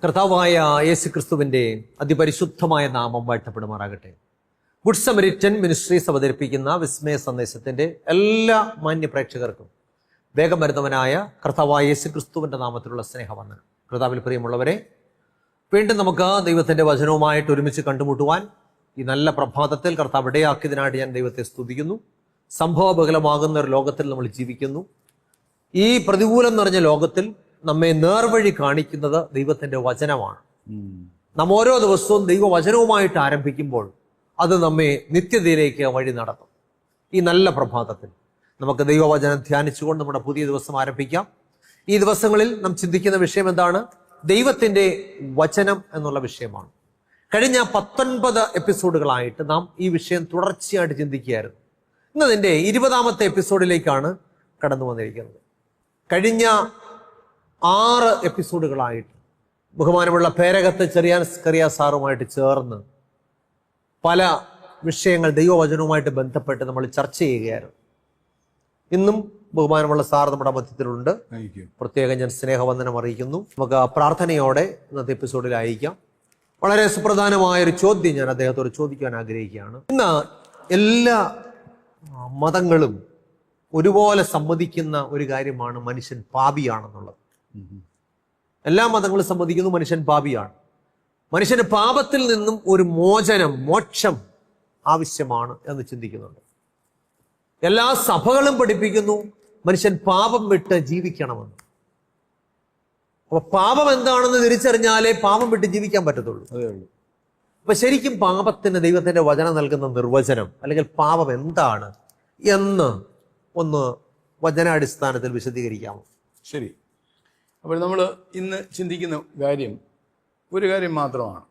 കർത്താവായ യേശു ക്രിസ്തുവിൻ്റെ അതിപരിശുദ്ധമായ നാമം വാഴ്ത്തപ്പെടുമാറാകട്ടെ. ഗുഡ് സമരിറ്റൻ മിനിസ്ട്രീസ് അവതരിപ്പിക്കുന്ന വിസ്മയ സന്ദേശത്തിൻ്റെ എല്ലാ മാന്യ പ്രേക്ഷകർക്കും വേഗം വരുന്നവനായ കർത്താവായ യേശു ക്രിസ്തുവിൻ്റെ നാമത്തിലുള്ള സ്നേഹവന്ദനം. കർത്താവിൽ പ്രിയമുള്ളവരെ, വീണ്ടും നമുക്ക് ദൈവത്തിൻ്റെ വചനവുമായിട്ട് ഒരുമിച്ച് കണ്ടുമുട്ടുവാൻ ഈ നല്ല പ്രഭാതത്തിൽ കർത്താവ് ഇടയാക്കിയതിനായിട്ട് ഞാൻ ദൈവത്തെ സ്തുതിക്കുന്നു. സംഭവബഹുലമാകുന്ന ഒരു ലോകത്തിൽ നമ്മൾ ജീവിക്കുന്നു. ഈ പ്രതികൂലം നിറഞ്ഞ ലോകത്തിൽ നമ്മെ നേർവഴി കാണിക്കുന്നത് ദൈവത്തിന്റെ വചനമാണ്. നാം ഓരോ ദിവസവും ദൈവവചനവുമായിട്ട് ആരംഭിക്കുമ്പോൾ അത് നമ്മെ നിത്യതയിലേക്ക് വഴി നടത്തും. ഈ നല്ല പ്രഭാതത്തിൽ നമുക്ക് ദൈവവചനം ധ്യാനിച്ചുകൊണ്ട് നമ്മുടെ പുതിയ ദിവസം ആരംഭിക്കാം. ഈ ദിവസങ്ങളിൽ നാം ചിന്തിക്കുന്ന വിഷയം എന്താണ്? ദൈവത്തിന്റെ വചനം എന്നുള്ള വിഷയമാണ്. കഴിഞ്ഞ 19 എപ്പിസോഡുകളായിട്ട് നാം ഈ വിഷയം തുടർച്ചയായിട്ട് ചിന്തിക്കുകയായിരുന്നു. ഇന്നതിൻ്റെ 20ാമത്തെ എപ്പിസോഡിലേക്കാണ് കടന്നു വന്നിരിക്കുന്നത്. കഴിഞ്ഞ 6 എപ്പിസോഡുകളായിട്ട് ബഹുമാനമുള്ള പേരകത്ത് ചെറിയ സാറുമായിട്ട് ചേർന്ന് പല വിഷയങ്ങൾ ദൈവവചനവുമായിട്ട് ബന്ധപ്പെട്ട് നമ്മൾ ചർച്ച ചെയ്യുകയായിരുന്നു. ഇന്നും ബഹുമാനമുള്ള സാർ നമ്മുടെ മധ്യത്തിലുണ്ട്. പ്രത്യേകം ഞാൻ സ്നേഹവന്ദനം അറിയിക്കുന്നു. നമുക്ക് പ്രാർത്ഥനയോടെ ഇന്നത്തെ എപ്പിസോഡിൽ അയക്കാം. വളരെ സുപ്രധാനമായൊരു ചോദ്യം ഞാൻ അദ്ദേഹത്തോട് ചോദിക്കാൻ ആഗ്രഹിക്കുകയാണ്. ഇന്ന് എല്ലാ മതങ്ങളും ഒരുപോലെ സമ്മതിക്കുന്ന ഒരു കാര്യമാണ് മനുഷ്യൻ പാപിയാണെന്നുള്ളത്. എല്ലാ മതങ്ങളും സമ്മതിക്കുന്നു മനുഷ്യൻ പാപിയാണ്. മനുഷ്യന് പാപത്തിൽ നിന്നും ഒരു മോചനം, മോക്ഷം ആവശ്യമാണ് എന്ന് ചിന്തിക്കുന്നുണ്ട്. എല്ലാ സഭകളും പഠിപ്പിക്കുന്നു മനുഷ്യൻ പാപം വിട്ട് ജീവിക്കണമെന്ന്. അപ്പൊ പാപം എന്താണെന്ന് തിരിച്ചറിഞ്ഞാലേ പാപം വിട്ട് ജീവിക്കാൻ പറ്റത്തുള്ളൂ. അപ്പൊ ശരിക്കും പാപത്തിന് ദൈവത്തിന്റെ വചനം നൽകുന്ന നിർവചനം അല്ലെങ്കിൽ പാപം എന്താണ് എന്ന് ഒന്ന് വചനാടിസ്ഥാനത്തിൽ വിശദീകരിക്കാമോ? ശരി. അപ്പോൾ നമ്മൾ ഇന്ന് ചിന്തിക്കുന്ന ഒരു കാര്യം മാത്രമാണ്: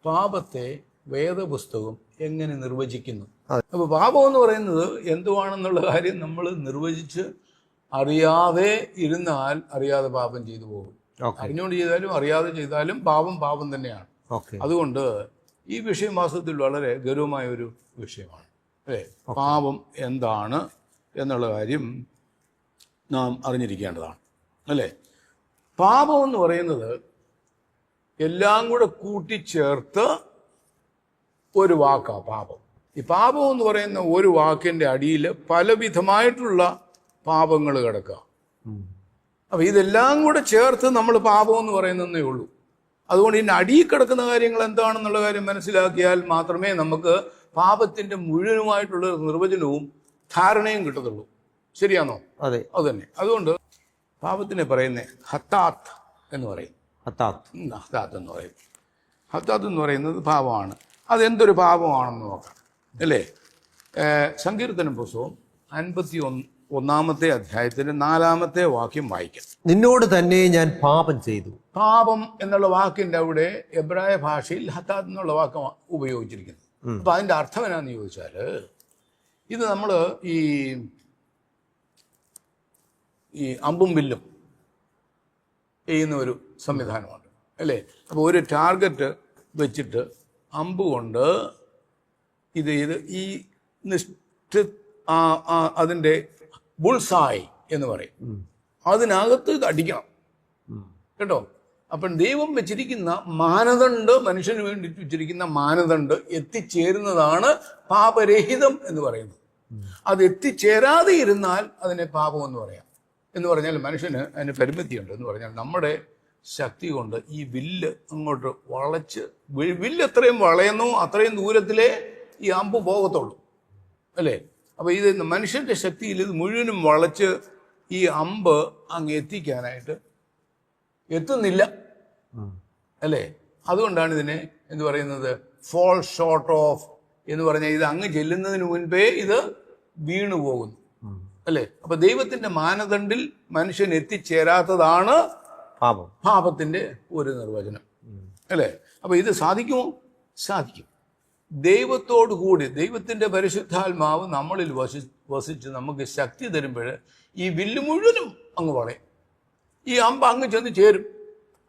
പാപത്തെ വേദപുസ്തകം എങ്ങനെ നിർവചിക്കുന്നു. അപ്പോൾ പാപം എന്ന് പറയുന്നത് എന്തുവാണെന്നുള്ള കാര്യം നമ്മൾ നിർവചിച്ച് അറിയാതെ ഇരുന്നാൽ അറിയാതെ പാപം ചെയ്തു പോകും. അറിഞ്ഞുകൊണ്ട് ചെയ്താലും അറിയാതെ ചെയ്താലും പാപം തന്നെയാണ്. അതുകൊണ്ട് ഈ വിഷയം വാസ്തവത്തിൽ വളരെ ഗൗരവമായ ഒരു വിഷയമാണ്. അല്ലേ? പാപം എന്താണ് എന്നുള്ള കാര്യം നാം അറിഞ്ഞിരിക്കേണ്ടതാണ്. അല്ലേ? പാപം എന്ന് പറയുന്നത് എല്ലാം കൂടെ കൂട്ടിച്ചേർത്ത് ഒരു വാക്കാണ് പാപം. ഈ പാപം എന്ന് പറയുന്ന ഒരു വാക്കിൻ്റെ അടിയിൽ പലവിധമായിട്ടുള്ള പാപങ്ങൾ കിടക്കുക. അപ്പൊ ഇതെല്ലാം കൂടെ ചേർത്ത് നമ്മൾ പാപം എന്ന് പറയുന്നതേ ഉള്ളൂ. അതുകൊണ്ട് ഇതിൻ്റെ അടിയിൽ കിടക്കുന്ന കാര്യങ്ങൾ എന്താണെന്നുള്ള കാര്യം മനസ്സിലാക്കിയാൽ മാത്രമേ നമുക്ക് പാപത്തിന്റെ മുഴുവനുമായിട്ടുള്ള നിർവചനവും ധാരണയും കിട്ടത്തുള്ളൂ. ശരിയാണോ? അതെ, അത് തന്നെ. അതുകൊണ്ട് പാപത്തിനെ പറയുന്നത് ഹത്താത്ത് എന്ന് പറയും. ഹത്താത്ത് എന്ന് പറയും. ഹത്താത്ത് എന്ന് പറയുന്നത് പാപമാണ്. അതെന്തൊരു പാപമാണെന്ന് നോക്കാം. അല്ലേ? സങ്കീർത്തനം പുസ്തകം 51-ാമത്തെ അധ്യായത്തിന്റെ 4-ാമത്തെ വാക്യം വായിക്കാം. നിന്നോട് തന്നെ ഞാൻ പാപം ചെയ്തു. പാപം എന്നുള്ള വാക്കിന്റെ അവിടെ എബ്രായ ഭാഷയിൽ ഹത്താത്ത് എന്നുള്ള വാക്ക് ഉപയോഗിച്ചിരിക്കുന്നത്. അപ്പൊ അതിന്റെ അർത്ഥം എന്നാന്ന് ചോദിച്ചാല്, ഇത് നമ്മൾ ഈ അമ്പും വില്ലും ചെയ്യുന്ന ഒരു സംവിധാനമുണ്ട്. അല്ലേ? അപ്പോൾ ഒരു ടാർഗറ്റ് വെച്ചിട്ട് അമ്പ് കൊണ്ട് ഇത് ഈ അതിൻ്റെ ബുൾസായി എന്ന് പറയും, അതിനകത്ത് ഇത് അടിക്കണം കേട്ടോ. അപ്പം ദൈവം വെച്ചിരിക്കുന്ന മാനദണ്ഡ്, മനുഷ്യന് വേണ്ടി വെച്ചിരിക്കുന്ന മാനദണ്ഡ് എത്തിച്ചേരുന്നതാണ് പാപരഹിതം എന്ന് പറയുന്നത്. അത് എത്തിച്ചേരാതെ ഇരുന്നാൽ അതിനെ പാപം എന്ന് പറയാം. എന്ന് പറഞ്ഞാൽ മനുഷ്യന് അതിന് പരിമിതിയുണ്ട്. എന്ന് പറഞ്ഞാൽ നമ്മുടെ ശക്തി കൊണ്ട് ഈ വില്ല് അങ്ങോട്ട് വളച്ച്, വില്ല് എത്രയും വളയുന്നോ അത്രയും ദൂരത്തിലേ ഈ അമ്പ് പോകത്തുള്ളൂ. അല്ലേ? അപ്പൊ ഇത് മനുഷ്യന്റെ ശക്തിയിൽ ഇത് മുഴുവനും വളച്ച് ഈ അമ്പ് അങ്ങ് എത്തിക്കാനായിട്ട് എത്തുന്നില്ല. അല്ലേ? അതുകൊണ്ടാണ് ഇതിനെ എന്ത് പറയുന്നത്, ഫോൾ ഷോർട്ട് ഓഫ് എന്ന് പറഞ്ഞാൽ ഇത് അങ്ങ് ചെല്ലുന്നതിന് മുൻപേ ഇത് വീണു പോകുന്നു. അല്ലേ? അപ്പൊ ദൈവത്തിന്റെ മാനദണ്ഡിൽ മനുഷ്യൻ എത്തിച്ചേരാത്തതാണ് പാപത്തിന്റെ ഒരു നിർവചനം. അല്ലേ? അപ്പൊ ഇത് സാധിക്കുമോ? സാധിക്കും. ദൈവത്തോടു കൂടി ദൈവത്തിന്റെ പരിശുദ്ധാത്മാവ് നമ്മളിൽ വസിച്ച് നമുക്ക് ശക്തി തരുമ്പോൾ ഈ വില്ല് മുഴുവനും അങ്ങ് വളയും, ഈ അമ്പ് അങ്ങ് ചെന്ന് ചേരും.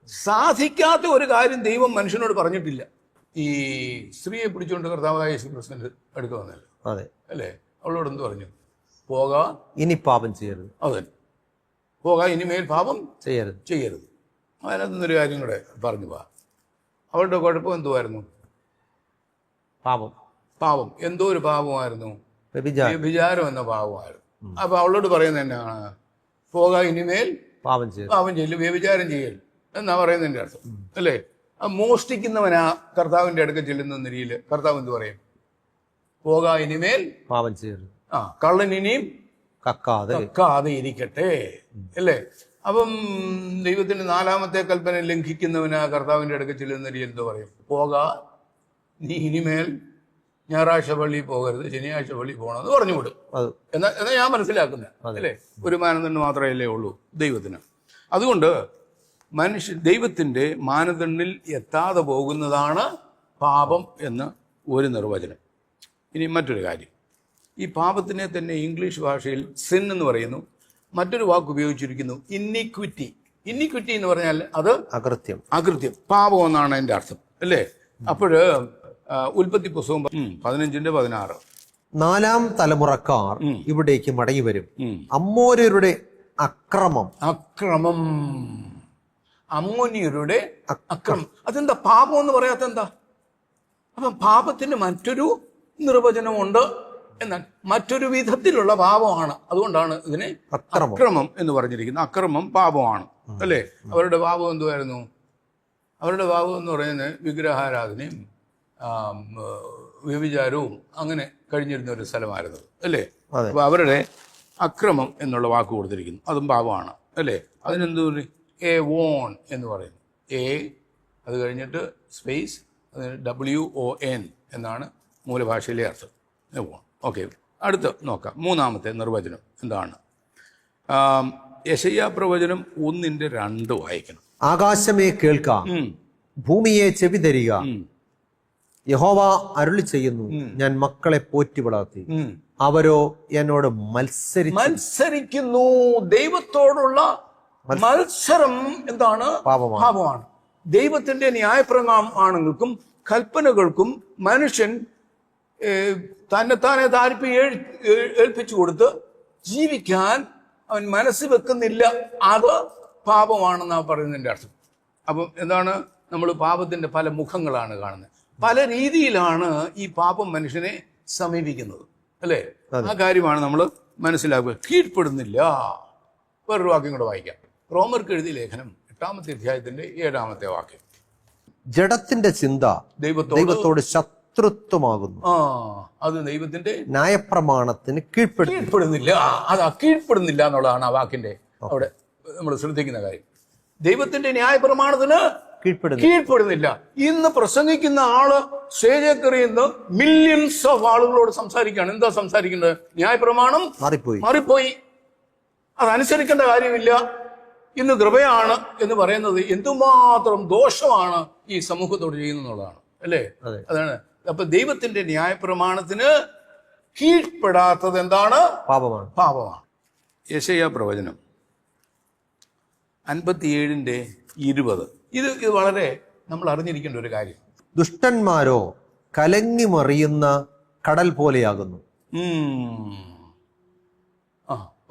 സാധിക്കാത്ത ഒരു കാര്യം ദൈവം മനുഷ്യനോട് പറഞ്ഞിട്ടില്ല. ഈ സ്ത്രീയെ പിടിച്ചുകൊണ്ട് കർത്താവായ യേശു ക്രിസ്തുവിന്റെ അടുക്ക വന്നല്ലോ. അതെ അല്ലേ? അവളോട് എന്ത് പറഞ്ഞു? പോകാ, ഇനി പാപം ചെയ്യരുത്. അതെ, പോകാ, ഇനിമേൽ പാപം ചെയ്യരുത്. അതിനകത്ത് നിന്നൊരു കാര്യം കൂടെ പറഞ്ഞു പോവാം. അവളുടെ കുഴപ്പം എന്തുവായിരുന്നു? പാപം. എന്തോ ഒരു പാപമായിരുന്നു, വ്യഭിചാരം എന്ന പാപമായിരുന്നു. അപ്പൊ അവളോട് പറയുന്നത് എന്നാണ്? പോക, ഇനിമേൽ പാപം ചെയ്യൽ, വ്യഭിചാരം ചെയ്യൽ എന്നാ പറയുന്നതിന്റെ അർത്ഥം അല്ലേ? മോഷ്ടിക്കുന്നവനാ കർത്താവിന്റെ അടുക്ക ചെല്ലുന്ന നിലയിൽ കർത്താവ് എന്ത് പറയും? പോക, ഇനിമേൽ പാപം ചെയ്യരുത്. കള്ളൻ ഇനിയും കക്കാതെ ഇരിക്കട്ടെ അല്ലേ? അപ്പം ദൈവത്തിന്റെ 4ാമത്തെ കൽപ്പന ലംഘിക്കുന്നവനാ കർത്താവിന്റെ അടുക്ക ചെല്ലുന്ന നിലയിൽ എന്തോ പറയും? പോക, നീ ഇനിമേൽ ഞായറാഴ്ച പള്ളി പോകരുത്, ശനിയാഴ്ച പള്ളി പോകണമെന്ന് പറഞ്ഞുവിടും. എന്നാ ഞാൻ മനസ്സിലാക്കുന്നത് അല്ലേ? ഒരു മാനദണ്ഡം മാത്രമല്ലേ ഉള്ളൂ ദൈവത്തിന്. അതുകൊണ്ട് ദൈവത്തിന്റെ മാനദണ്ഡിൽ എത്താതെ പോകുന്നതാണ് പാപം എന്ന് ഒരു നിർവചനം. ഇനി മറ്റൊരു കാര്യം, ഈ പാപത്തിനെ തന്നെ ഇംഗ്ലീഷ് ഭാഷയിൽ സിൻ എന്ന് പറയുന്നു. മറ്റൊരു വാക്ക് ഉപയോഗിച്ചിരിക്കുന്നു, ഇന്നിക്വിറ്റി. ഇന്നിക്വിറ്റി എന്ന് പറഞ്ഞാൽ അത് അകൃത്യം, പാപം എന്നാണ് അതിന്റെ അർത്ഥം അല്ലേ? അപ്പോഴ് ഉൽപ്പത്തി പുസ്തകം 15:16 4ാം തലമുറക്കാർ ഇവിടേക്ക് മടങ്ങി വരും. അമ്മോര്യരുടെ അക്രമം അമ്മോന്യരുടെ അക്രമം. അതെന്താ പാപം എന്ന് പറയാത്ത എന്താ? അപ്പം പാപത്തിന് മറ്റൊരു നിർവചനമുണ്ട്, എന്നാൽ മറ്റൊരു വിധത്തിലുള്ള പാപമാണ്. അതുകൊണ്ടാണ് ഇതിനെ അക്രമം എന്ന് പറഞ്ഞിരിക്കുന്നത്. അക്രമം പാപമാണ് അല്ലേ? അവരുടെ പാപം എന്തുവായിരുന്നു? അവരുടെ പാപം എന്ന് പറയുന്നത് വിഗ്രഹാരാധനയും വ്യഭിചാരവും അങ്ങനെ കഴിഞ്ഞിരുന്ന ഒരു സ്ഥലമായിരുന്നു അല്ലേ? അപ്പൊ അവരുടെ അക്രമം എന്നുള്ള വാക്ക് കൊടുത്തിരിക്കുന്നു, അതും പാപമാണ് അല്ലേ? അതിനെന്തു WON എന്ന് പറയുന്നു. അത് കഴിഞ്ഞിട്ട് സ്പേസ്, WON എന്നാണ് മൂലഭാഷയിലെ അർത്ഥം. ഓക്കെ, അടുത്ത് നോക്കാം. 3ാമത്തെ നിർവചനം എന്താണ്? യെശയ്യാ പ്രവചനം 1:2 വായിക്കണം. ആകാശമേ കേൾക്കാം, ഭൂമിയെ ചെവി തരിക. യഹോവ അരുളി ചെയ്യുന്നു, ഞാൻ മക്കളെ പോറ്റി വളർത്തി, അവരോ എന്നോട് മത്സരിക്കുന്നു. ദൈവത്തോടുള്ള മത്സരം എന്താണ്? പാപമാണ്. ദൈവത്തിന്റെ ന്യായപ്രമാണങ്ങൾക്കും കൽപ്പനകൾക്കും മനുഷ്യൻ തന്നെത്താനെ ഏൽപ്പിച്ചു കൊടുത്ത് ജീവിക്കാൻ അവൻ മനസ്സ് വെക്കുന്നില്ല. അത് പാപമാണെന്നാണ് പറയുന്നതിന്റെ അർത്ഥം. അപ്പം എന്താണ്? നമ്മൾ പാപത്തിന്റെ പല മുഖങ്ങളാണ് കാണുന്നത്. പല രീതിയിലാണ് ഈ പാപം മനുഷ്യനെ സമീപിക്കുന്നത് അല്ലേ? ആ കാര്യമാണ് നമ്മൾ മനസ്സിലാക്കുക. കീഴ്പ്പെടുന്നില്ല. വേറൊരു വാക്യം കൂടെ വായിക്കാം. റോമർക്ക് എഴുതിയ ലേഖനം 8ാമത്തെ അധ്യായത്തിന്റെ 7ാമത്തെ വാക്യം. ജഡത്തിന്റെ ചിന്ത ദൈവത്തോട് ശത്രുത്വമാകുന്നു. അത് ദൈവത്തിന്റെ ന്യായപ്രമാണത്തിന് കീഴ്പ്പെടുന്നില്ല. കീഴ്പ്പെടുന്നില്ല എന്നുള്ളതാണ് ആ വാക്കിന്റെ അവിടെ നമ്മൾ ശ്രദ്ധിക്കുന്ന കാര്യം. ദൈവത്തിന്റെ ന്യായപ്രമാണത്തിന് കീഴ്പ്പെടുന്നില്ല. ഇന്ന് പ്രസംഗിക്കുന്ന ആള് സ്റ്റേജിൽ കയറിയുന്ന മില്യൺസ് ഓഫ് ആളുകളോട് സംസാരിക്കുകയാണ്. എന്താ സംസാരിക്കുന്നത്? ന്യായപ്രമാണം മാറിപ്പോയി, അതനുസരിക്കേണ്ട കാര്യമില്ല, ഇന്ന് കൃപയാണ് എന്ന് പറയുന്നത് എന്തുമാത്രം ദോഷമാണ് ഈ സമൂഹത്തോട് ചെയ്യുന്നതാണ് അല്ലേ? അതാണ്. അപ്പൊ ദൈവത്തിന്റെ ന്യായപ്രമാണത്തിന് കീഴ്പ്പെടാത്തത് എന്താണ്? പാപമാണ്. യെശയ്യാ പ്രവചനം 57:20. ഇത് വളരെ നമ്മൾ അറിഞ്ഞിരിക്കേണ്ട ഒരു കാര്യം. ദുഷ്ടന്മാരോ കലങ്ങി മറിയുന്ന കടൽ പോലെയാകുന്നു,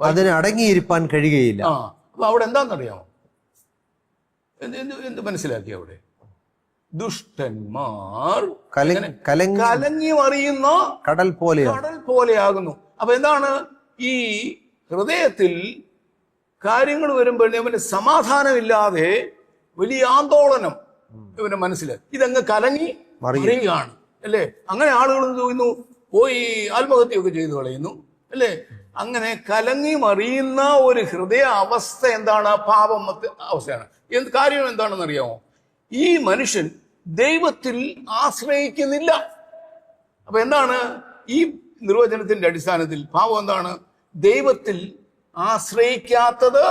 അതിന് അടങ്ങിയിരിക്കാൻ കഴിയുകയില്ല. അപ്പൊ അവിടെ എന്താണെന്നറിയാമോ? എന്ത് മനസ്സിലാക്കി അവിടെ? ദുഷ്ടന്മാർ കലങ്ങി മറിയുന്ന കടൽ പോലെയാകുന്നു. അപ്പൊ എന്താണ്? ഈ ഹൃദയത്തിൽ കാര്യങ്ങൾ വരുമ്പോൾ ഇവന് സമാധാനമില്ലാതെ വലിയ ആന്തോളനം ഇവന്റെ മനസ്സിൽ. ഇതങ്ങ് കലങ്ങി മറിയുകയാണ് അല്ലേ? അങ്ങനെ ആളുകൾ തോന്നുന്നു പോയി ആത്മഹത്യയൊക്കെ ചെയ്തു കളയുന്നു അല്ലേ? അങ്ങനെ കലങ്ങി മറിയുന്ന ഒരു ഹൃദയ അവസ്ഥ എന്താണ്? പാപം അവസ്ഥയാണ്. കാര്യം എന്താണെന്ന് അറിയാമോ? ഈ മനുഷ്യൻ ദൈവത്തിൽ ആശ്രയിക്കുന്നില്ല. അപ്പൊ എന്താണ് ഈ നിർവചനത്തിന്റെ അടിസ്ഥാനത്തിൽ പാപം എന്താണ്? ദൈവത്തിൽ ആശ്രയിക്കാത്തത്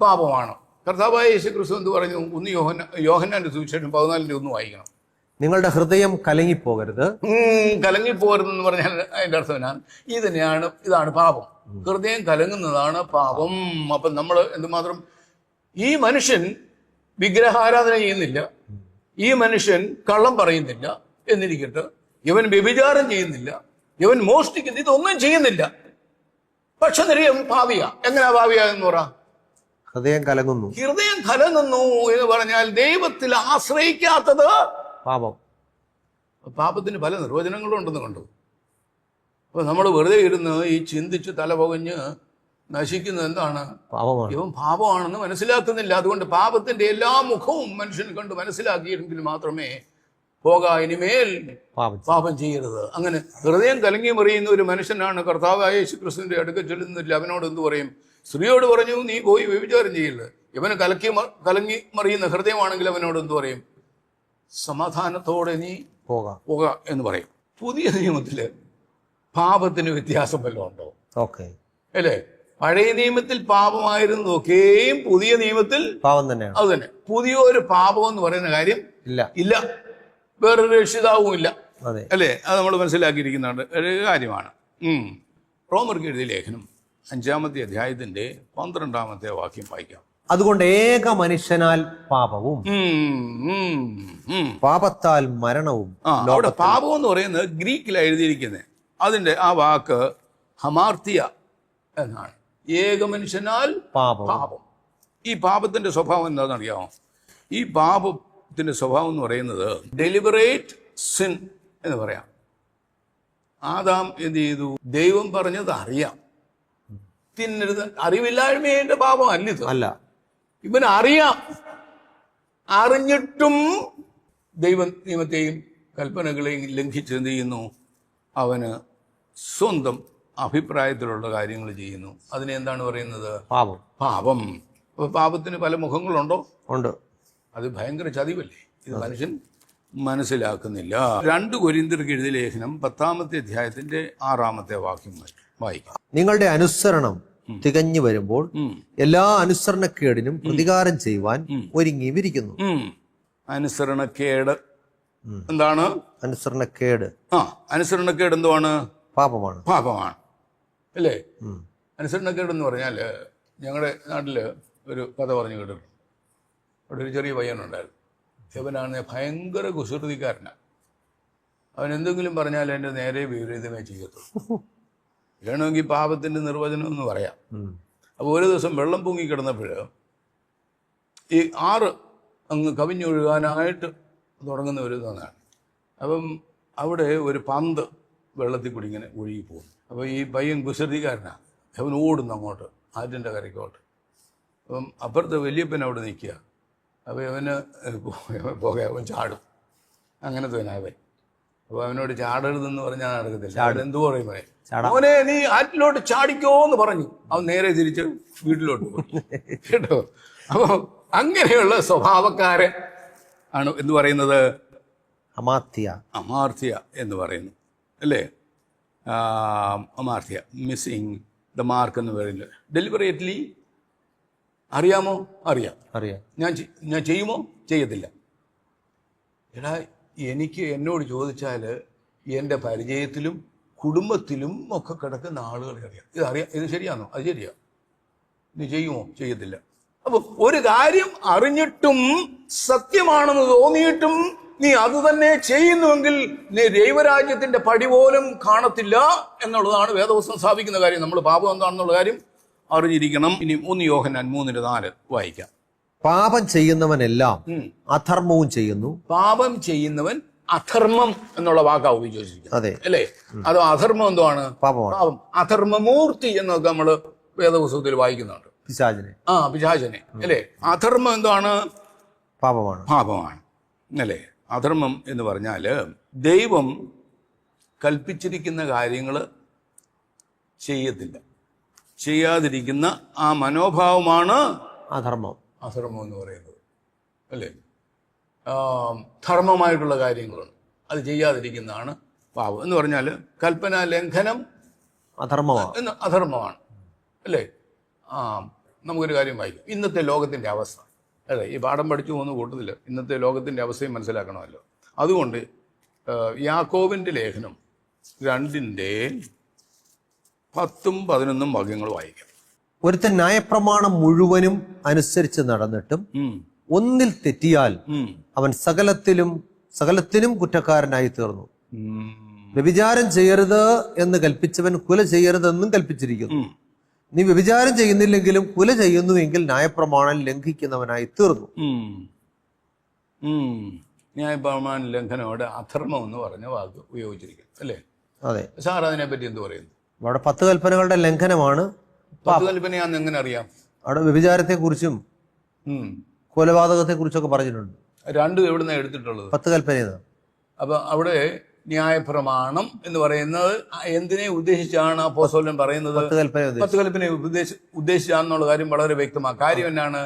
പാപമാണ്. കർത്താവായ യേശുക്രിസ്തു എന്ത് പറഞ്ഞു? 1 യോഹന്നാന്റെ സുവിശേഷം 14:1 വായിക്കണം. നിങ്ങളുടെ ഹൃദയം കലങ്ങിപ്പോകരുത്. കലങ്ങിപ്പോകരുതെന്ന് പറഞ്ഞാൽ അതിന്റെ അർത്ഥം എന്നാണ്? ഇതാണ് പാപം. ഹൃദയം കലങ്ങുന്നതാണ് പാപം. അപ്പം നമ്മൾ എന്തുമാത്രം ഈ മനുഷ്യൻ വിഗ്രഹാരാധന ചെയ്യുന്നില്ല, ഈ മനുഷ്യൻ കള്ളം പറയുന്നില്ല എന്നിരിക്കട്ടെ, ഇവൻ വ്യഭിചാരം ചെയ്യുന്നില്ല, ഇവൻ മോഷ്ടിക്കുന്നു, ഇതൊന്നും ചെയ്യുന്നില്ല, പക്ഷെ നിറയെ ഭാവിയ. എങ്ങനെയാ ഭാവിയ എന്ന് പറ? ഹൃദയം കലങ്ങുന്നു. ഹൃദയം കലങ്ങുന്നു എന്ന് പറഞ്ഞാൽ ദൈവത്തിൽ ആശ്രയിക്കാത്തത് പാപം. പാപത്തിന് പല നിർവചനങ്ങളും ഉണ്ടെന്ന് കണ്ടു. അപ്പൊ നമ്മൾ വെറുതെ ഇരുന്ന് ഈ ചിന്തിച്ച് തലപുകഞ്ഞ് നശിക്കുന്നത് എന്താണ്? പാപമാണ്. ഇവൻ പാപമാണെന്ന് മനസ്സിലാക്കുന്നില്ല. അതുകൊണ്ട് പാപത്തിന്റെ എല്ലാ മുഖവും മനുഷ്യൻ കണ്ട് മനസ്സിലാക്കിയെങ്കിൽ മാത്രമേ ഇനിമേൽ പാപം ചെയ്യരുത്. അങ്ങനെ ഹൃദയം കലങ്ങി മറിയുന്ന ഒരു മനുഷ്യനാണ് കർത്താവായ യേശുക്രിസ്തുവിന്റെ അടുക്കൽ ചെല്ലുന്നില്ല. അവനോട് എന്ത് പറയും? സ്ത്രീയോട് പറഞ്ഞു, നീ പോയി വ്യഭിചാരം ചെയ്യില്ല. ഇവന് കലങ്ങി മറിയുന്ന ഹൃദയമാണെങ്കിൽ അവനോട് എന്ത് പറയും? സമാധാനത്തോടെ നീ പോക എന്ന് പറയും. പുതിയ നിയമത്തില് പാപത്തിന് വ്യത്യാസം വല്ലതും ഉണ്ടോ? അല്ലേ? പഴയ നിയമത്തിൽ പാപമായിരുന്നതൊക്കെയും പുതിയ നിയമത്തിൽ പാപം തന്നെയാണ്. അത് തന്നെ. പുതിയൊരു പാപം എന്ന് പറയുന്ന കാര്യം ഇല്ല. വേറൊരു രക്ഷിതാവും ഇല്ല. അല്ലേ? അത് നമ്മൾ മനസ്സിലാക്കിയിരിക്കുന്ന ഒരു കാര്യമാണ്. റോമർക്ക് എഴുതിയ ലേഖനം 5-ാമത്തെ അധ്യായത്തിന്റെ 12-ാമത്തെ വാക്യം വായിക്കാം. അതുകൊണ്ട് ഏക മനുഷ്യനാൽ പാപവും പാപത്താൽ മരണവും. അവിടെ പാപം എന്ന് പറയുന്നത് ഗ്രീക്കിലാണ് എഴുതിയിരിക്കുന്നത്. അതിന്റെ ആ വാക്ക് ഹമാർത്തിയ എന്നാണ്. ഏക മനുഷ്യനാൽ പാപം. ഈ പാപത്തിന്റെ സ്വഭാവം എന്താണെന്ന് അറിയാമോ? ഈ പാപത്തിന്റെ സ്വഭാവം എന്ന് പറയുന്നത് ഡെലിബറേറ്റ് സിൻ എന്ന് പറയാം. ആദാം എന്ത് ചെയ്തു? ദൈവം പറഞ്ഞത് അറിയാം, തിന്നരുത്. അറിവില്ലായ്മയുടെ പാപം അല്ലിത് അല്ല. ഇവൻ അറിയാം, അറിഞ്ഞിട്ടും ദൈവ നിയമത്തെയും കൽപ്പനകളെയും ലംഘിച്ച് എന്ത് ചെയ്യുന്നു? അവന് സ്വന്തം അഭിപ്രായത്തിലുള്ള കാര്യങ്ങൾ ചെയ്യുന്നു. അതിനെ എന്താണ് പറയുന്നത്? പാപം. അപ്പൊ പാപത്തിന് പല മുഖങ്ങളുണ്ടോ? ഉണ്ട്. അത് ഭയങ്കര ചതിവല്ലേ? ഇത് മനുഷ്യൻ മനസ്സിലാക്കുന്നില്ല. 2 കൊരിന്ത്യർക്ക് എഴുതിയ ലേഖനം 10-ാമത്തെ അധ്യായത്തിന്റെ 6-ാമത്തെ വാക്യം വായിക്കാം. നിങ്ങളുടെ അനുസരണം തികഞ്ഞു വരുമ്പോൾ എല്ലാ അനുസരണക്കേടിനും പ്രതികാരം ചെയ്യുവാൻ ഒരുങ്ങിയിരിക്കുന്നു. അനുസരണക്കേട് എന്താണ്? അനുസരണക്കേട് അനുസരണക്കേട് എന്തുവാണ്? പാപമാണ്. അല്ലേ? അനുസരണക്കേട് എന്ന് പറഞ്ഞാല് ഞങ്ങളുടെ നാട്ടില് ഒരു കഥ പറഞ്ഞു കേട്ടിട്ടുണ്ട്. അവിടെ ഒരു ചെറിയ പയ്യനുണ്ടായിരുന്നു. ഇവനാണ് ഭയങ്കര കുസൃതിക്കാരനാണ്. അവൻ എന്തെങ്കിലും പറഞ്ഞാൽ എൻ്റെ നേരെ വിപരീതമേ ചെയ്യത്തുള്ളൂ. വേണമെങ്കിൽ പാപത്തിന്റെ നിർവചനം എന്ന് പറയാം. അപ്പോൾ ഒരു ദിവസം വെള്ളം പൊങ്ങിക്കിടന്നപ്പോൾ ഈ 6 അങ്ങ് കവിഞ്ഞൊഴുകാനായിട്ട് തുടങ്ങുന്ന ഒരു ഇതാണ്. അപ്പം അവിടെ ഒരു പന്ത് വെള്ളത്തിൽ കൂടി ഇങ്ങനെ ഒഴുകി പോകുന്നു. അപ്പോൾ ഈ പയ്യൻ കുസൃതിക്കാരനാണ്. അവൻ ഓടുന്നു അങ്ങോട്ട് ആറ്റിൻ്റെ കരയ്ക്കോട്ട്. അപ്പം അപ്പുറത്തെ വലിയപ്പൻ അവിടെ നിൽക്കുക. അപ്പോൾ അവന് അവൻ ചാടും. അങ്ങനത്തെ അവൻ. അപ്പോൾ അവനോട് ചാടരുതെന്ന് പറഞ്ഞാൽ നടക്കത്തില്ല. എന്തു പറയും? അവനെ നീ ആറ്റിലോട്ട് ചാടിക്കോ എന്ന് പറഞ്ഞു. അവൻ നേരെ തിരിച്ച് വീട്ടിലോട്ട് പോയി. കേട്ടോ? അപ്പോൾ അങ്ങനെയുള്ള സ്വഭാവക്കാരൻ ആണ് എന്ത് പറയുന്നത്? അമാർത്തിയ എന്ന് പറയുന്നു. അല്ലേ? അമാർത്തിയ, മിസ്സിങ് ദ മാർക്ക് എന്ന് പറയുന്നത്. ഡെലിബറേറ്റ്ലി അറിയാമോ? അറിയാം. ഞാൻ ചെയ്യുമോ? ചെയ്യത്തില്ല. എടാ, എനിക്ക് എന്നോട് ചോദിച്ചാൽ എൻ്റെ പരിചയത്തിലും കുടുംബത്തിലും ഒക്കെ കിടക്കുന്ന ആളുകളെ അറിയാം. ഇത് ശരിയാണോ? അത് ശരിയാ. നീ ചെയ്യുമോ? ചെയ്യത്തില്ല. അപ്പൊ ഒരു കാര്യം അറിഞ്ഞിട്ടും സത്യമാണെന്ന് തോന്നിയിട്ടും നീ അത് തന്നെ ചെയ്യുന്നുവെങ്കിൽ നീ ദൈവരാജ്യത്തിന്റെ പടി പോലും കാണത്തില്ല എന്നുള്ളതാണ് വേദപുസ്തകം സ്ഥാപിക്കുന്ന കാര്യം. നമ്മൾ പാപം എന്താണെന്നുള്ള കാര്യം അറിഞ്ഞിരിക്കണം. ഇനി 1 യോഹന്നാൻ 3:4 വായിക്കാം. പാപം ചെയ്യുന്നവനെല്ലാം അധർമ്മവും ചെയ്യുന്നു. പാപം ചെയ്യുന്നവൻ അധർമ്മം എന്നുള്ള വാക്കാ ഉപയോഗിച്ചിരിക്കുന്നത്. അല്ലേ? അത് അധർമ്മം എന്താണ്? പാപം. അധർമ്മമൂർത്തി എന്നൊക്കെ നമ്മൾ വേദപുസ്തകത്തിൽ വായിക്കുന്നുണ്ട്. പിശാചിനെ. അല്ലേ? അധർമ്മം എന്താണ്? പാപമാണ്. അല്ലേ? അധർമ്മം എന്ന് പറഞ്ഞാല് ദൈവം കൽപ്പിച്ചിരിക്കുന്ന കാര്യങ്ങൾ ചെയ്യാതിരിക്കുന്ന ആ മനോഭാവമാണ് അധർമ്മം എന്ന് പറയുന്നത്. അല്ലേ? ധർമ്മമായിട്ടുള്ള കാര്യങ്ങളുണ്ട്, അത് ചെയ്യാതിരിക്കുന്നതാണ് പാപം എന്ന് പറഞ്ഞാൽ കൽപ്പന ലംഘനം അധർമ്മമാണ്. അല്ലേ? നമുക്കൊരു കാര്യം വായിക്കും. ഇന്നത്തെ ലോകത്തിന്റെ അവസ്ഥ, അതെ, ഈ പാഠം പഠിച്ചു പോകുന്ന കൂട്ടത്തില് ഇന്നത്തെ ലോകത്തിന്റെ അവസ്ഥയും മനസ്സിലാക്കണമല്ലോ. അതുകൊണ്ട് യാക്കോബിന്റെ ലേഖനം 2:10-11 വാക്യങ്ങൾ വായിക്കാം. ഒരുത്തൻ ന്യായപ്രമാണം മുഴുവനും അനുസരിച്ച് നടന്നിട്ടും ഒന്നിൽ തെറ്റിയാൽ അവൻ സകലത്തിനും കുറ്റക്കാരനായി തീർന്നു. വ്യഭിചാരം ചെയ്യരുത് എന്ന് കൽപ്പിച്ചവൻ കൊല ചെയ്യരുതെന്നും കൽപ്പിച്ചിരിക്കുന്നു. നീ വ്യഭിചാരം ചെയ്യുന്നില്ലെങ്കിലും കുല ചെയ്യുന്നുവെങ്കിൽ ന്യായപ്രമാണം ലംഘിക്കുന്നവനായി തീർന്നു. ന്യായപ്രമാണ ലംഘനോട് അധർമ്മം എന്ന് പറഞ്ഞ വാക്ക് ഉപയോഗിച്ചിരിക്കുന്നു അല്ലേ? അതെ. സാർ അതിനെ പറ്റി എന്ത് പറയുന്നു? അവിടെ 10 കൽപ്പനകളുടെ ലംഘനമാണ്. 10 കൽപ്പനയാന്ന് എങ്ങനെ അറിയാം? അവിടെ വ്യഭിചാരത്തെക്കുറിച്ചും കൊലപാതകത്തെക്കുറിച്ചൊക്കെ പറഞ്ഞിട്ടുണ്ട്. രണ്ടും എവിടുന്ന എടുത്തിട്ടുള്ളത്? 10 കൽപ്പന. അപ്പൊ അവിടെ ന്യായപ്രമാണം എന്ന് പറയുന്നത് എന്തിനെ ഉദ്ദേശിച്ചാണ് അപ്പോസ്തലൻ പറയുന്നത്? 10 കൽപ്പനയെ ഉദ്ദേശിച്ചാന്നുള്ള കാര്യം വളരെ വ്യക്തമാണ്. കാര്യം എന്നാണ്?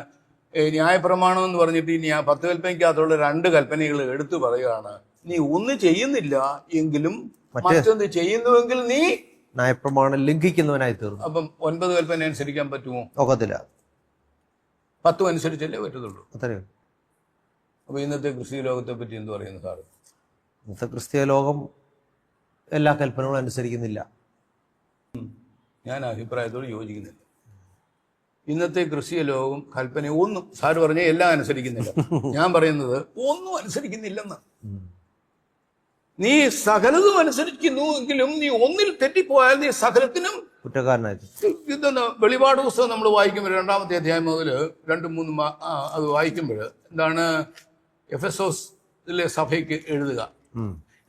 ന്യായപ്രമാണം എന്ന് പറഞ്ഞിട്ട് ഈ 10 കൽപ്പനയ്ക്കകത്തുള്ള 2 കൽപ്പനകൾ എടുത്തു പറയുകയാണ്. നീ ഒന്ന് ചെയ്യുന്നില്ല എങ്കിലും മറ്റൊന്ന് ചെയ്യുന്നുവെങ്കിൽ നീ ന്യായപ്രമാണം ലംഘിക്കുന്നവനായി തീർന്നു. അപ്പം 9 കൽപ്പന അനുസരിക്കാൻ പറ്റുമോ? ഒക്കത്തില്ല. 10 അനുസരിച്ചല്ലേ പറ്റത്തുള്ളൂ. അത്രയും. അപ്പൊ ഇന്നത്തെ ക്രിസ്തീയ ലോകത്തെ പറ്റി എന്ത് പറയുന്നു സാറ്? ഇന്നത്തെ ക്രിസ്തീയ ലോകം എല്ലാ കൽപ്പനകളും അനുസരിക്കുന്നില്ല. ഞാൻ അഭിപ്രായത്തോട് യോജിക്കുന്നില്ല. ഇന്നത്തെ ക്രിസ്തീയ ലോകം കൽപ്പന ഒന്നും, സാറ് പറഞ്ഞ എല്ലാം അനുസരിക്കുന്നില്ല. ഞാൻ പറയുന്നത് ഒന്നും അനുസരിക്കുന്നില്ലെന്ന്. നീ സകലതും അനുസരിക്കുന്നു എങ്കിലും നീ ഒന്നിൽ തെറ്റിപ്പോയാൽ നീ സകലത്തിനും കുറ്റക്കാരനായി. ഇതെന്ന് വെളിപാട് പുസ്തകം നമ്മൾ വായിക്കുമ്പോൾ 2-ാമത്തെ അധ്യായം മുതൽ 2-3 അത് വായിക്കുമ്പോൾ എന്താണ് എഫെസോസിലെ സഭയ്ക്ക് എഴുതുക.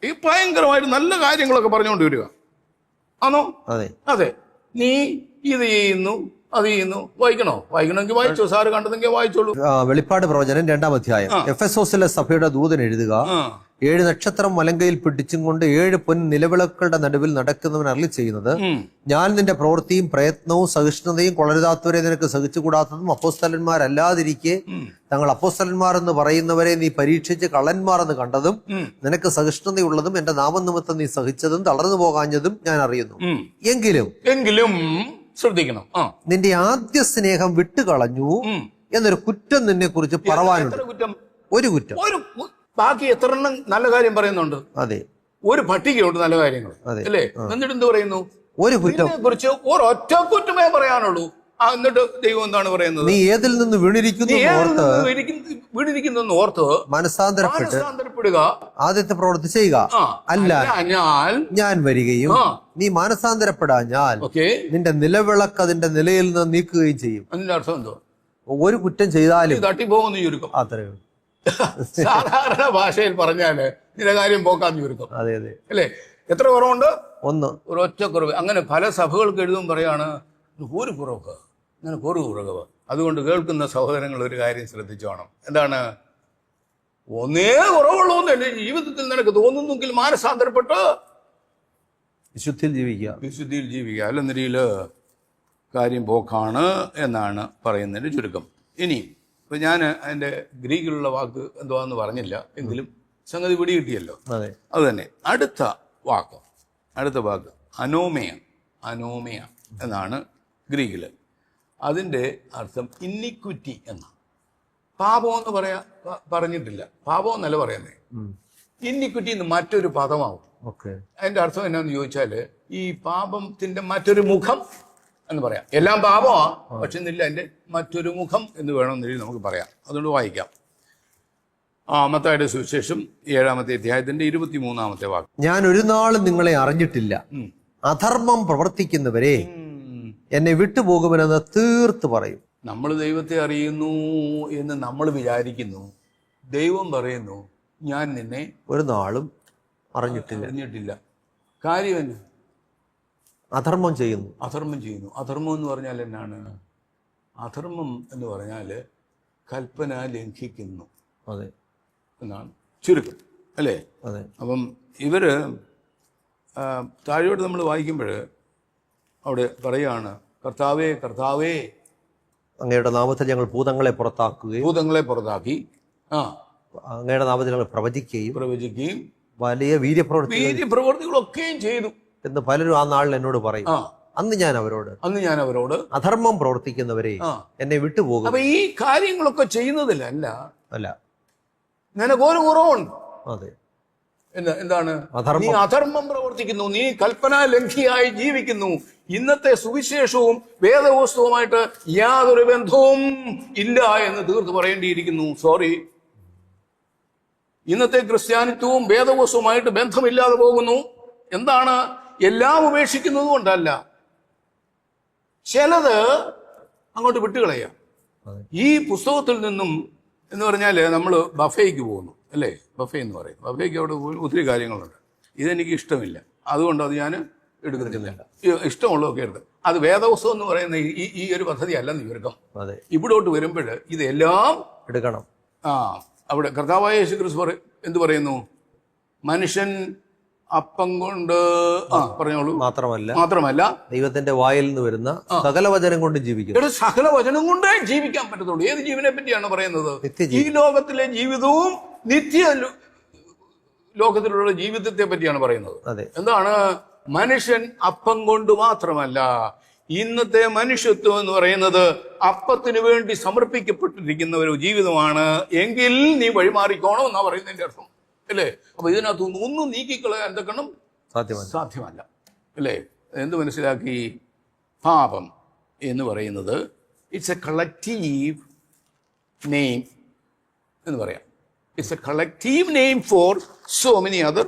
ഈ ഭയങ്കരമായിട്ട് നല്ല കാര്യങ്ങളൊക്കെ പറഞ്ഞുകൊണ്ട് വരിക ആണോ? അതെ അതെ. നീ ഇത് ചെയ്യുന്നു അത് ചെയ്യുന്നു. വായിക്കണമെങ്കിൽ വായിച്ചോ. സാറ് കണ്ടതെങ്കിൽ വായിച്ചോളൂ. വെളിപ്പാട് പ്രവചനം 2-ാം അധ്യായം. എഫെസോസിലെ സഭയുടെ ദൂതൻ എഴുതുക, 7 നക്ഷത്രം വലങ്കയിൽ പിടിച്ചും കൊണ്ട് 7 പൊൻ നിലവിളക്കുകളുടെ നടുവിൽ നടക്കുന്നവൻ അരുളി ചെയ്യുന്നത്, ഞാൻ നിന്റെ പ്രവൃത്തിയും പ്രയത്നവും സഹിഷ്ണുതയും കൊളരുതാത്തവരെ നിനക്ക് സഹിച്ചുകൂടാത്തതും അപ്പോസ്തലന്മാരല്ലാതിരിക്കെ തങ്ങൾ അപ്പോസ്തലന്മാർ എന്ന് പറയുന്നവരെ നീ പരീക്ഷിച്ച് കള്ളന്മാർ എന്ന് കണ്ടതും നിനക്ക് സഹിഷ്ണുതയുള്ളതും എന്റെ നാമനിമിത്തം നീ സഹിച്ചതും തളർന്നു പോകാഞ്ഞതും ഞാൻ അറിയുന്നു. എങ്കിലും ശ്രദ്ധിക്കണം, നിന്റെ ആദ്യ സ്നേഹം വിട്ടുകളഞ്ഞു എന്നൊരു കുറ്റം നിന്നെ കുറിച്ച് പറവാനുണ്ട്. ഒരു കുറ്റം. ബാക്കി എത്ര എണ്ണം നല്ല കാര്യം പറയുന്നുണ്ട്? അതെ, ഒരു പട്ടികയുണ്ട് നല്ല കാര്യങ്ങൾ അല്ലേ? എന്നിട്ട് എന്ത് പറയുന്നു? ഒരു കുറ്റം കുറിച്ച് ഒരൊറ്റ കുറ്റമേ പറയാനുള്ളൂ. എന്നിട്ട് ദൈവം എന്താണ് പറയുന്നത്? നീ ഏതിൽ നിന്ന് വീണിരിക്കുന്നു ഓർത്ത് മനസാന്തരപ്പെടുക, ആദ്യത്തെ പ്രവൃത്തി ചെയ്യുക. അല്ല ഞാൻ വരികയും നീ മാനസാന്തരപ്പെടാഞ്ഞാൽ നിന്റെ നിലവിളക്ക് അതിന്റെ നിലയിൽ നിന്ന് നീക്കുകയും ചെയ്യും. അതിന്റെ അർത്ഥം എന്തോ? ഒരു കുറ്റം ചെയ്താലും തട്ടിപ്പോകുന്ന ചുരുക്കം. അത്രയോ സാധാരണ ഭാഷയിൽ പറഞ്ഞാല് നിന്റെ കാര്യം പോക്കാന്ന് ചുരുക്കം. അതെ അതെ അല്ലേ? എത്ര കുറവുണ്ട്? 1. ഒരൊറ്റ കുറവ്. അങ്ങനെ പല സഭകൾക്ക് എഴുതും പറയാണ് ഒരു കുറവ്, അങ്ങനെ ഒരു കുറവ്. അതുകൊണ്ട് കേൾക്കുന്ന സഹോദരങ്ങൾ ഒരു കാര്യം ശ്രദ്ധിച്ചോണം. എന്താണ്? ഒന്നേ കുറവുള്ളൂ എന്ന് എന്റെ ജീവിതത്തിൽ നിനക്ക് തോന്നുന്നെങ്കിൽ മാനസാന്തരപ്പെട്ട് വിശുദ്ധിയിൽ ജീവിക്കുക. അല്ല നിലയില് കാര്യം പോക്കാണ് എന്നാണ് പറയുന്നതിന്റെ ചുരുക്കം. ഇനി ഇപ്പൊ ഞാൻ അതിന്റെ ഗ്രീക്കിലുള്ള വാക്ക് എന്തുവാന്ന് പറഞ്ഞില്ല, എങ്കിലും സംഗതി പിടി കിട്ടിയല്ലോ. അത് തന്നെ. അടുത്ത വാക്ക് അനോമയ എന്നാണ് ഗ്രീക്കില്. അതിന്റെ അർത്ഥം ഇന്നിക്വിറ്റി എന്നാണ്. പാപം എന്ന് പറഞ്ഞിട്ടില്ല, പാപം എന്നല്ല പറയുന്നത്. ഇന്നിക്വിറ്റി എന്ന് മറ്റൊരു പദമാവും. അതിന്റെ അർത്ഥം എന്നാന്ന് ചോദിച്ചാല് ഈ പാപത്തിന്റെ മറ്റൊരു മുഖം എന്ന് പറയാം. എല്ലാം പാപമാ, പക്ഷെ ഇന്നില്ല അതിന്റെ മറ്റൊരു മുഖം എന്ന് വേണമെന്നില്ല നമുക്ക് പറയാം. അതുകൊണ്ട് വായിക്കാം. മത്തായിയുടെ സുവിശേഷം 7-ാമത്തെ അധ്യായത്തിന്റെ 23-ാമത്തെ വാക്ക്. ഞാൻ ഒരു നാളും നിങ്ങളെ അറിഞ്ഞിട്ടില്ല, അധർമ്മം പ്രവർത്തിക്കുന്നവരെ എന്നെ വിട്ടുപോകുമെന്ന് തീർത്ത് പറയും. നമ്മൾ ദൈവത്തെ അറിയുന്നു എന്ന് നമ്മൾ വിചാരിക്കുന്നു. ദൈവം പറയുന്നു ഞാൻ നിന്നെ ഒരു നാളും അറിഞ്ഞിട്ടില്ല. കാര്യം തന്നെ അധർമ്മം ചെയ്യുന്നു. അധർമ്മം എന്ന് പറഞ്ഞാൽ എന്നാണ്? അധർമ്മം എന്ന് പറഞ്ഞാൽ കൽപ്പന ലംഘിക്കുന്നു. അതെ എന്നാണ് ചുരുക്കം, അല്ലേ? അതെ. അപ്പം ഇവര് താഴോട്ട് നമ്മൾ വായിക്കുമ്പോൾ അവിടെ പറയാണ്, കർത്താവേ കർത്താവേ അങ്ങയുടെ നാമത്തിൽ ഞങ്ങൾ ഭൂതങ്ങളെ പുറത്താക്കി അങ്ങയുടെ നാമത്തിൽ ഞങ്ങൾ പ്രവചിക്കുകയും വലിയ വീര്യപ്രവൃത്തികളൊക്കെയും ചെയ്തു എന്ന് പലരും ആ നാളിൽ എന്നോട് പറയും. അന്ന് ഞാൻ അവരോട് അധർമ്മം പ്രവർത്തിക്കുന്നവരെ എന്നെ വിട്ടുപോകും. അപ്പൊ ഈ കാര്യങ്ങളൊക്കെ ചെയ്യുന്നതിലല്ല അല്ല നിനക്കൊരു കുറവുണ്ട്. അതെ. എന്താണ്? നീ അധർമ്മം പ്രവർത്തിക്കുന്നു, നീ കൽപ്പനാ ലംഘിയായി ജീവിക്കുന്നു. ഇന്നത്തെ സുവിശേഷവും വേദപുസ്തകവുമായിട്ട് യാതൊരു ബന്ധവും ഇല്ല എന്ന് തീർത്ത് പറയേണ്ടിയിരിക്കുന്നു. സോറി, ഇന്നത്തെ ക്രിസ്ത്യാനിത്വവും വേദപുസ്തകവുമായിട്ട് ബന്ധമില്ലാതെ പോകുന്നു. എന്താണ്? എല്ലാം ഉപേക്ഷിക്കുന്നത് കൊണ്ടല്ല, ചിലത് അങ്ങോട്ട് വിട്ടുകളയാം. അതെ. ഈ പുസ്തകത്തിൽ നിന്നും എന്ന് പറഞ്ഞാൽ നമ്മൾ ബഫേക്ക് പോകുന്നു അല്ലേ? ബഫേ എന്ന് പറയും. ബഫേക്ക് അവിടെ ഒത്തിരി കാര്യങ്ങളുണ്ട്. ഇതെനിക്ക് ഇഷ്ടമില്ല, അതുകൊണ്ട് അത് ഞാൻ എടുക്കുന്നില്ല. ഇഷ്ടമുള്ളതൊക്കെ എടുത്ത് അത് വേദപുസ്തകം എന്ന് പറയുന്ന ഈ ഒരു പദ്ധതി അല്ലെന്ന് ചുരുക്കം. അതെ. ഇവിടോട്ട് വരുമ്പോൾ ഇതെല്ലാം എടുക്കണം. അവിടെ കർത്താവായ യേശു ക്രിസ്തു എന്ത് പറയുന്നു? മനുഷ്യൻ അപ്പം കൊണ്ട് പറഞ്ഞോളൂ മാത്രമല്ല ദൈവത്തിന്റെ വായിൽ നിന്ന് വരുന്ന സകല വചനം കൊണ്ട് ജീവിക്കുന്നു. സകല വചനം കൊണ്ടേ ജീവിക്കാൻ പറ്റത്തുള്ളൂ. ഏത് ജീവനെ പറ്റിയാണ് പറയുന്നത്? ഈ ലോകത്തിലെ ജീവിതവും നിത്യ ലോകത്തിലുള്ള ജീവിതത്തെ പറ്റിയാണ് പറയുന്നത്. എന്താണ്? മനുഷ്യൻ അപ്പം കൊണ്ട് മാത്രമല്ല, ഇന്നത്തെ മനുഷ്യത്വം എന്ന് പറയുന്നത് അപ്പത്തിന് വേണ്ടി സമർപ്പിക്കപ്പെട്ടിരിക്കുന്ന ഒരു ജീവിതമാണ്. എങ്കിൽ നീ വഴിമാറിക്കോണം എന്നാ പറയുന്നതിന്റെ അർത്ഥം അല്ലേ? അപ്പൊ ഇതിനകത്ത് ഒന്നും നീക്കിക്കളയാൻ എന്തൊക്കെണ്ണം സാധ്യമല്ല അല്ലേ? എന്ത് മനസ്സിലാക്കി? പാപം എന്ന് പറയുന്നത് ഇറ്റ്സ് എ കളക്റ്റീവ് നെയിം എന്ന് പറയാം. It's A collective name for so many other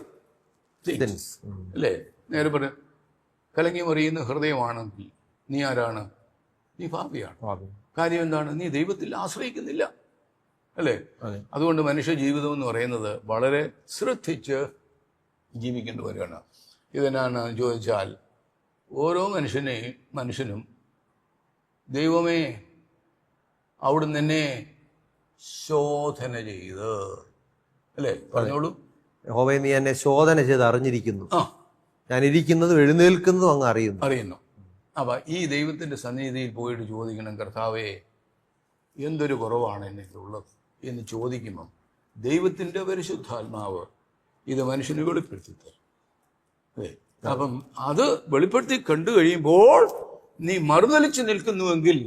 things അല്ലേ? നേരെ പറയാം, കലങ്ങി മറിയുന്ന ഹൃദയമാണെങ്കിൽ നീ ആരാണ്? നീ പാപിയാണ്. കാര്യം എന്താണ്? നീ ദൈവത്തിൽ ആശ്രയിക്കുന്നില്ല അല്ലേ? അതുകൊണ്ട് മനുഷ്യ ജീവിതം എന്ന് പറയുന്നത് വളരെ ശ്രദ്ധിച്ച് ജീവിക്കേണ്ടി വരികയാണ്. ഇതെന്നാണ് ചോദിച്ചാൽ, ഓരോ മനുഷ്യനും ദൈവമേ അവിടുന്ന് എന്നെ ശോധന ചെയ്ത് അല്ലേ? പറഞ്ഞോളൂ. യഹോവേ നീ എന്നെ ശോധന ചെയ്ത് അറിഞ്ഞിരിക്കുന്നു, ഞാൻ ഇരിക്കുന്നതും എഴുന്നേൽക്കുന്നതും അങ്ങ് അറിയുന്നു. അപ്പൊ ഈ ദൈവത്തിന്റെ സന്നിധിയിൽ പോയിട്ട് ചോദിക്കണം, കർത്താവേ എന്തൊരു കുറവാണ് എനിക്കുള്ളത് എന്ന് ചോദിക്കുമ്പം ദൈവത്തിന്റെ പരിശുദ്ധാത്മാവ് ഇത് മനുഷ്യന് വെളിപ്പെടുത്തി തരും. അതെ. അപ്പം അത് വെളിപ്പെടുത്തി കണ്ടു കഴിയുമ്പോൾ നീ മറുതലിച്ച് നിൽക്കുന്നുവെങ്കിൽ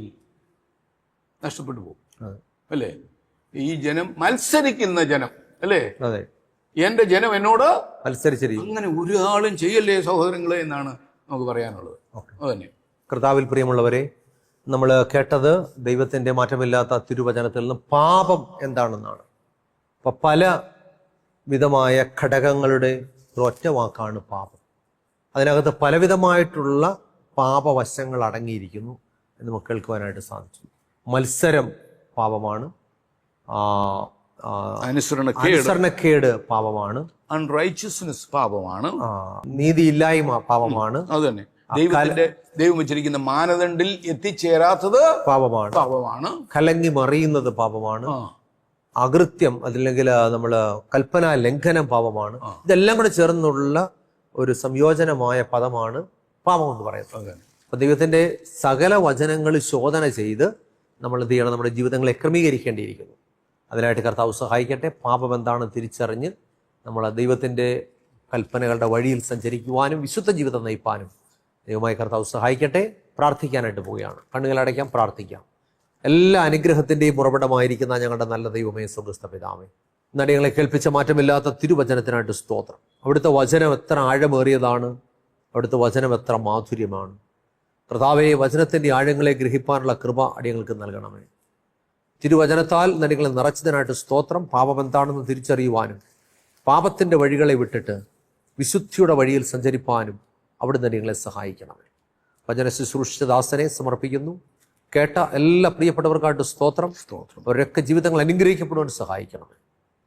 നഷ്ടപ്പെട്ടു പോകും അല്ലേ? ഈ ജനം മത്സരിക്കുന്ന ജനം അല്ലേ? എന്റെ ജനം എന്നോട് മത്സരിച്ചിരിക്കും. അങ്ങനെ ഒരാളും ചെയ്യല്ലേ സഹോദരങ്ങളെ എന്നാണ് നമുക്ക് പറയാനുള്ളത്. അതന്നെ. കർത്താവിൽ പ്രിയമുള്ളവരെ, നമ്മൾ കേട്ടത് ദൈവത്തിന്റെ മാറ്റമില്ലാത്ത തിരുവചനത്തിൽ നിന്ന് പാപം എന്താണെന്നാണ്. അപ്പൊ പല വിധമായ ഘടകങ്ങളുടെ ഒറ്റ വാക്കാണ് പാപം. അതിനകത്ത് പലവിധമായിട്ടുള്ള പാപവശങ്ങൾ അടങ്ങിയിരിക്കുന്നു എന്ന് നമുക്ക് കേൾക്കുവാനായിട്ട് സാധിച്ചു. മത്സരം പാപമാണ്, അനുസരണക്കേട് പാപമാണ്, അൺറൈച്ചസ്നെസ് പാപമാണ്, നീതിയില്ലായ്മ പാപമാണ്. അത് തന്നെ. ദൈവം വെച്ചിരിക്കുന്ന മാനദണ്ഡിൽ എത്തിച്ചേരാത്തത് പാപമാണ്. കലങ്ങി മറിയുന്നത് പാപമാണ്. അകൃത്യം അല്ലെങ്കിൽ നമ്മള് കൽപ്പനാ ലംഘനം പാപമാണ്. ഇതെല്ലാം കൂടെ ചേർന്നുള്ള ഒരു സംയോജനമായ പദമാണ് പാപം എന്ന് പറയുന്നത്. അപ്പൊ ദൈവത്തിന്റെ സകല വചനങ്ങൾ ശോധന ചെയ്ത് നമ്മൾ എന്ത് ചെയ്യണം? നമ്മുടെ ജീവിതങ്ങളെ ക്രമീകരിക്കേണ്ടിയിരിക്കുന്നു. അതിനായിട്ട് കർത്താവ് സഹായിക്കട്ടെ. പാപം എന്താണെന്ന് തിരിച്ചറിഞ്ഞ് നമ്മൾ ദൈവത്തിന്റെ കൽപ്പനകളുടെ വഴിയിൽ സഞ്ചരിക്കുവാനും വിശുദ്ധ ജീവിതം നയിപ്പാനും ദൈവമായ കർത്താവ് സഹായിക്കട്ടെ. പ്രാർത്ഥിക്കാനായിട്ട് പോവുകയാണ്. കണ്ണുകളടയ്ക്കാം, പ്രാർത്ഥിക്കാം. എല്ലാ അനുഗ്രഹത്തിന്റെയും ഉറവിടമായിരിക്കുന്ന ഞങ്ങളുടെ നല്ല ദൈവമേ, സ്വർഗ്ഗസ്ഥ പിതാവേ, നടികളെ കേൾപ്പിച്ച മാറ്റമില്ലാത്ത തിരുവചനത്തിനായിട്ട് സ്തോത്രം. അവിടുത്തെ വചനം എത്ര ആഴമേറിയതാണ്, അവിടുത്തെ വചനം എത്ര മാധുര്യമാണ്. കർത്താവേ, വചനത്തിന്റെ ആഴങ്ങളെ ഗ്രഹിപ്പാനുള്ള കൃപ അടിയങ്ങൾക്ക് നൽകണമേ. തിരുവചനത്താൽ നടികളെ നിറച്ചതിനായിട്ട് സ്തോത്രം. പാപം എന്താണെന്ന് തിരിച്ചറിയുവാനും പാപത്തിന്റെ വഴികളെ വിട്ടിട്ട് വിശുദ്ധിയുടെ വഴിയിൽ സഞ്ചരിപ്പാനും അവിടുന്ന് നടികളെ സഹായിക്കണമേ. വചന ശുശ്രൂഷിച്ചദാസനെ സമർപ്പിക്കുന്നു. കേട്ട എല്ലാ പ്രിയപ്പെട്ടവർക്കായിട്ട് സ്തോത്രം. അവരൊക്കെ ജീവിതങ്ങൾ അനുഗ്രഹിക്കപ്പെടുവാൻ സഹായിക്കണമേ.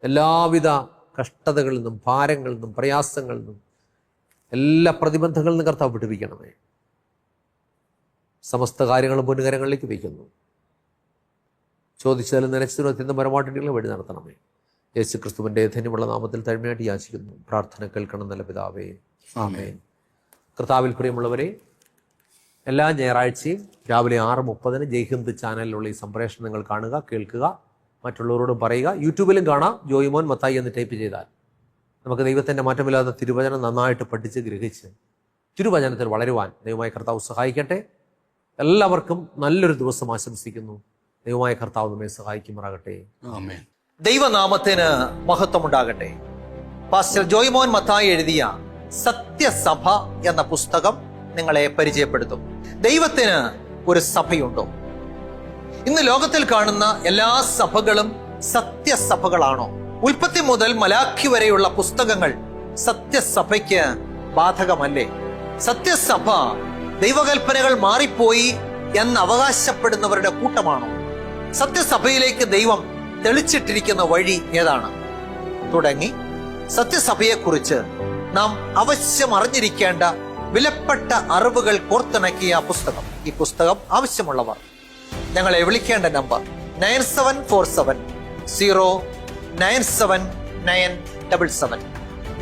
എല്ലാവിധ കഷ്ടതകളിൽ നിന്നും ഭാരങ്ങളിൽ നിന്നും പ്രയാസങ്ങളിൽ നിന്നും എല്ലാ പ്രതിബന്ധങ്ങളിൽ നിന്നും കർത്താവ് വിടുവിക്കണമേ. സമസ്ത കാര്യങ്ങളും പൊന്നുകരങ്ങളിലേക്ക് വയ്ക്കുന്നു. ചോദിച്ചാലും നനച്ചതിനും അത്യന്തം പരമായിട്ടുള്ള വഴി നടത്തണമേ. യേശു ക്രിസ്തുവിന്റെ ധന്യമുള്ള നാമത്തിൽ താഴ്മയായിട്ട് യാചിക്കുന്നു. പ്രാർത്ഥന കേൾക്കണം നല്ല പിതാവേ, ആമേൻ. കർത്താവിൽ പ്രിയമുള്ളവരെ, എല്ലാ ഞായറാഴ്ചയും രാവിലെ 6:30 ജയ്ഹിന്ദ് ചാനലിലുള്ള ഈ സംപ്രേഷണം നിങ്ങൾ കാണുക, കേൾക്കുക, മറ്റുള്ളവരോടും പറയുക. യൂട്യൂബിലും കാണാം. ജോയിമോൻ മത്തായി എന്ന് ടൈപ്പ് ചെയ്താൽ നമുക്ക് ദൈവത്തിൻ്റെ മാറ്റമില്ലാത്ത തിരുവചനം നന്നായിട്ട് പഠിച്ച് ഗ്രഹിച്ച് തിരുവചനത്തിൽ വളരുവാൻ ദൈവമായ കർത്താവ് സഹായിക്കട്ടെ. എല്ലാവർക്കും നല്ലൊരു ദിവസം ആശംസിക്കുന്നു. ദൈവമായ കർത്താവ് നമ്മെ സഹായിക്കുമാറാകട്ടെ. ആമേൻ. ദൈവനാമത്തിന് മഹത്വമുണ്ടാകട്ടെ. പാസ്റ്റർ ജോയ്മോൻ മത്തായി എഴുതിയ സത്യസഭ എന്ന പുസ്തകം നിങ്ങളെ പരിചയപ്പെടുത്തും. ദൈവത്തിന് ഒരു സഭയുണ്ടോ? ഇന്ന് ലോകത്തിൽ കാണുന്ന എല്ലാ സഭകളും സത്യസഭകളാണോ? ഉൽപ്പത്തി മുതൽ മലാഖി വരെയുള്ള പുസ്തകങ്ങൾ സത്യസഭയ്ക്ക് ബാധകമല്ലേ? സത്യസഭ ദൈവകൽപ്പനകൾ മാറിപ്പോയി എന്ന് അവകാശപ്പെടുന്നവരുടെ കൂട്ടമാണോ? സത്യസഭയിലേക്ക് ദൈവം തെളിച്ചിട്ടിരിക്കുന്ന വഴി ഏതാണ്? തുടങ്ങി സത്യസഭയെക്കുറിച്ച് നാം അവശ്യം അറിഞ്ഞിരിക്കേണ്ട വിലപ്പെട്ട അറിവുകൾ കോർത്തിണക്കിയ പുസ്തകം. ഈ പുസ്തകം ആവശ്യമുള്ളവർ ഞങ്ങളെ വിളിക്കേണ്ട നമ്പർ 9747097977.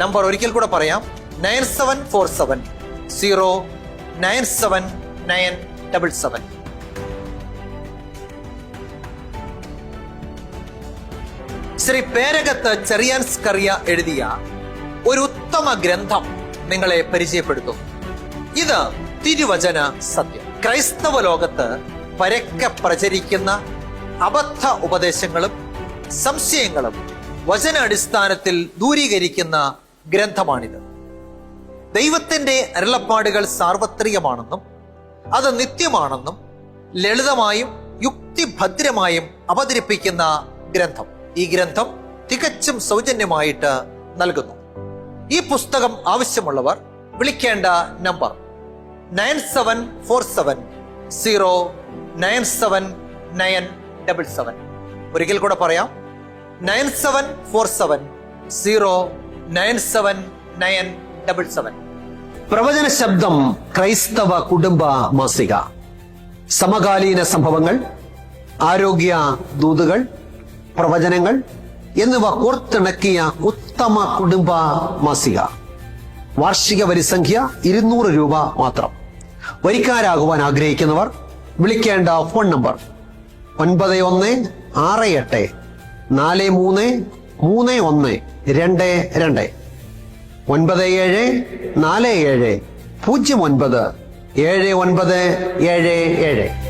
നമ്പർ ഒരിക്കൽ കൂടെ പറയാം, 9747097977. ശ്രീ പേരകത്ത് ചെറിയാൻ സ്കറിയ എഴുതിയ ഒരു ഉത്തമ ഗ്രന്ഥം നിങ്ങളെ പരിചയപ്പെടുത്തുന്നു. ഇത് തിരുവചന സത്യം. ക്രൈസ്തവ ലോകത്ത് പരക്കെ പ്രചരിക്കുന്ന അബദ്ധ ഉപദേശങ്ങളും സംശയങ്ങളും വചനാടിസ്ഥാനത്തിൽ ദൂരീകരിക്കുന്ന ഗ്രന്ഥമാണിത്. ദൈവത്തിന്റെ അരുളപ്പാടുകൾ സാർവത്രികമാണെന്നും അത് നിത്യമാണെന്നും ലളിതമായും യുക്തിഭദ്രമായും അവതരിപ്പിക്കുന്ന ഗ്രന്ഥം. ഈ ഗ്രന്ഥം തികച്ചും സൗജന്യമായിട്ട് നൽകുന്നു. ഈ പുസ്തകം ആവശ്യമുള്ളവർ വിളിക്കേണ്ട നമ്പർ 9747097977. ഒരിക്കൽ കൂടെ പറയാം, 9747097977. പ്രവചന ശബ്ദം ക്രൈസ്തവ കുടുംബ മാസിക. സമകാലീന സംഭവങ്ങൾ, ആരോഗ്യ ദൂതുകൾ, പ്രവചനങ്ങൾ എന്നിവ കോർത്തിണക്കിയ ഉത്തമ കുടുംബ മാസിക. വാർഷിക വരിസംഖ്യ 200 രൂപ മാത്രം. വരിക്കാരാകുവാൻ ആഗ്രഹിക്കുന്നവർ വിളിക്കേണ്ട ഫോൺ നമ്പർ 9156833122 974709797977.